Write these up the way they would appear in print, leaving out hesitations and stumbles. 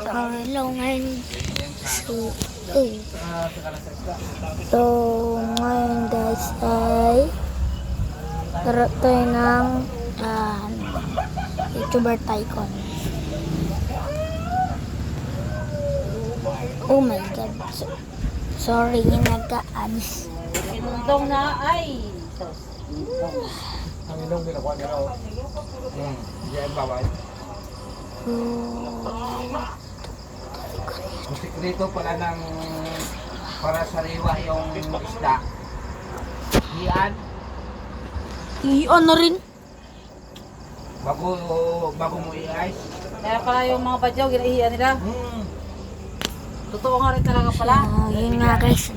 Hello ngayon. So, ngayon guys ay laro tayo ng YouTuber Tycoon. Oh my god. Sorry, nagka-ads. Inundong na ay. Ang inong ginawa niya raw. Diyan bawal. Dito pala ng para sariwa yung isda. Iyan. Iyon na rin. Bago mo i-ice. Kaya pala yung mga badyaw, ginaihiyan nila. Totoo nga rin talaga pala. So, yun nga guys.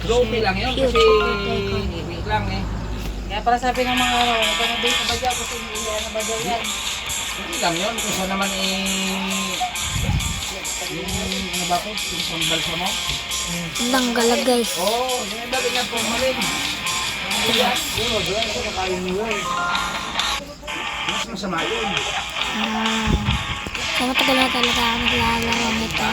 Trophy lang yun kasi ibig lang eh. Kaya pala sabi ng mga kanabay sa badyaw kasi inihiyan na badyaw yan. Hindi lang yun. Kesa naman yung ano ba po? Yung pambalsa mo? Tanggalag guys. Oo, yung iba ganyan po maling. Doon, ito nakain mo yun. Mas masama yun. So matagal na talaga ako naglalaro nito.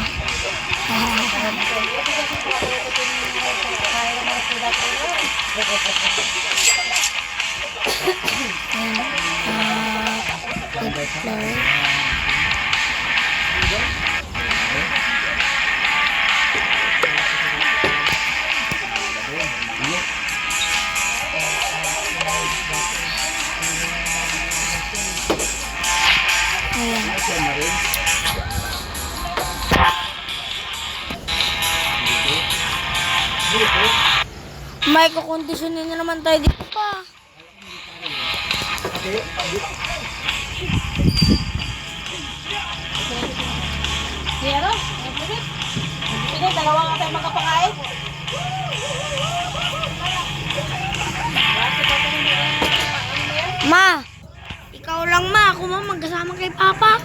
May kukondisyonin na naman tayo dito pa. Pero, sige, dalawa nga tayo magkapakain. Ma! Ikaw lang ma, ako ma magkasama kay Papa.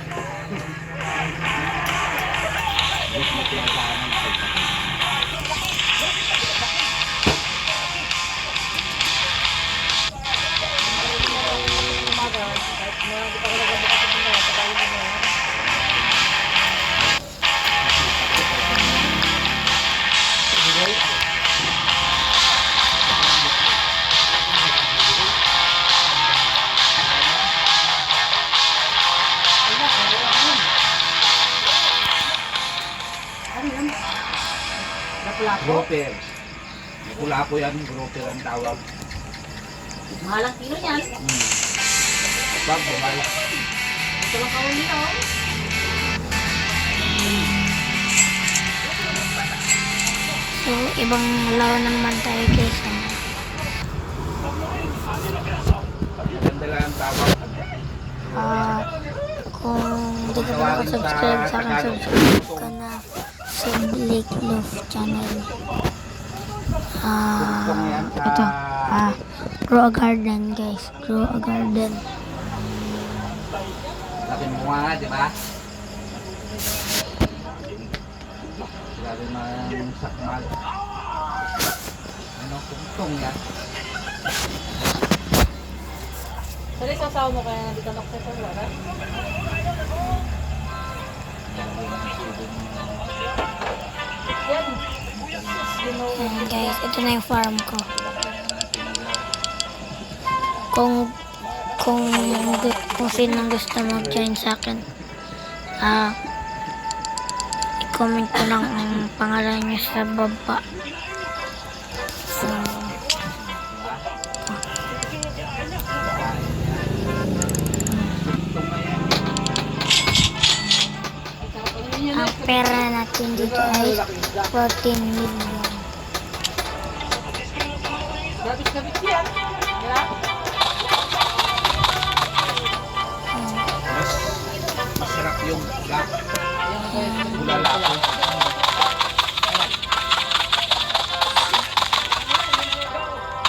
Grouper. Pula po yan, grouper ang tawag. Mahalang kilo yan. Bag, bumal. Ito lang kawin nila, oh. So, ibang laro na naman tayo guys. Ganda lang ang tawag. Kung hindi ka pa nakasubscribe sa akin, subscribe ka na sa Blake Love channel. Ito, grow a garden guys, grow a garden. Laki mo nga, di ba? Grabe man sakmal. Ano, kungtong yan. Sorry, sasawa mo kaya nandito na sa wala. Yan. Ayan guys, ito na yung farm ko. Kung sino gusto mag-join sa akin, i-comment ko lang ang pangalan niyo sa baba. So, ang pera natin dito ay 14 million. Gabit-gabit yan. Wala? Masarap yung lap. Bulala ko.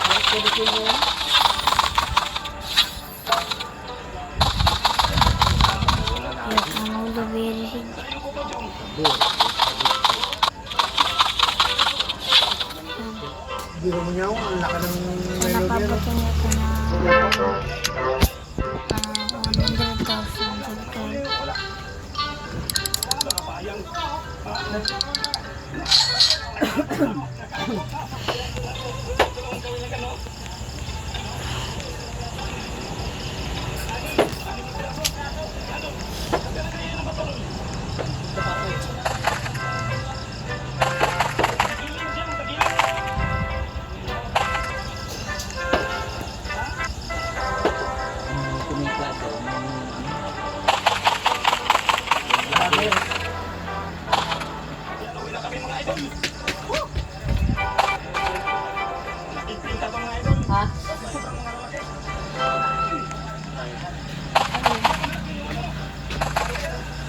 Gabit-gabit yan. Yes, ang ulo very big. Biro mo niya ako, ang laka ng So, napabutin niyo ito na 100,000 subscribe. Ha?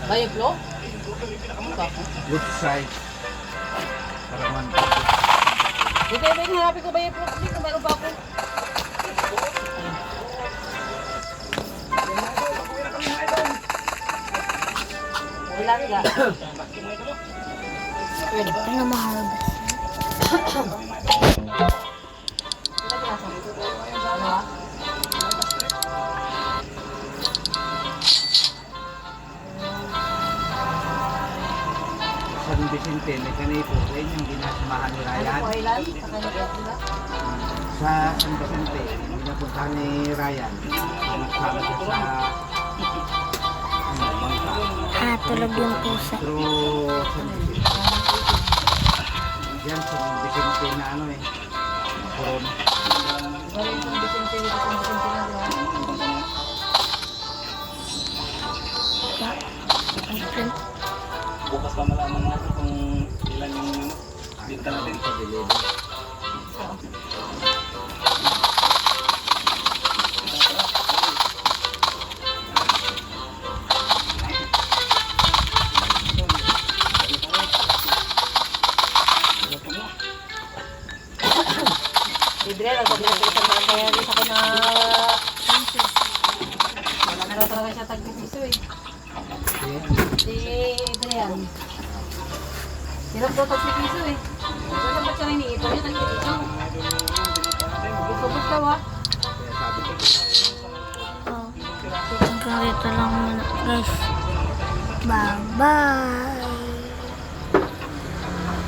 Bayo flow? Good size. Para man. Dito yung hinahapi ko bayo flow. Dito mayroon pa ako. Wala nga. Pwede. Ito na maharvest. San Vicente, may kanito. Ayun yung ginasamahan ni Ryan. Ano po ilan? Sa kanila sila? Sa San Vicente, pinapuntahan ni Ryan. Nagsama siya sa bangka. Tulog yung pusa. Pero San Vicente. Yan, San Vicente na ano eh. Coron. Bali yung San Vicente dito, San Vicente na diba? Bukas pa malaman natin kung ilan yung binta natin. Idre, nagpapilip ko isang daan kaya rin sa akin na wala na raw talaga siya tagpipiso eh. Si Adrian. Hirap daw tagpipiso eh. Wala ba't siya iniipon niya tagpipiso? Isubos daw ah. Hanggang dito lang muna guys. Bye-bye.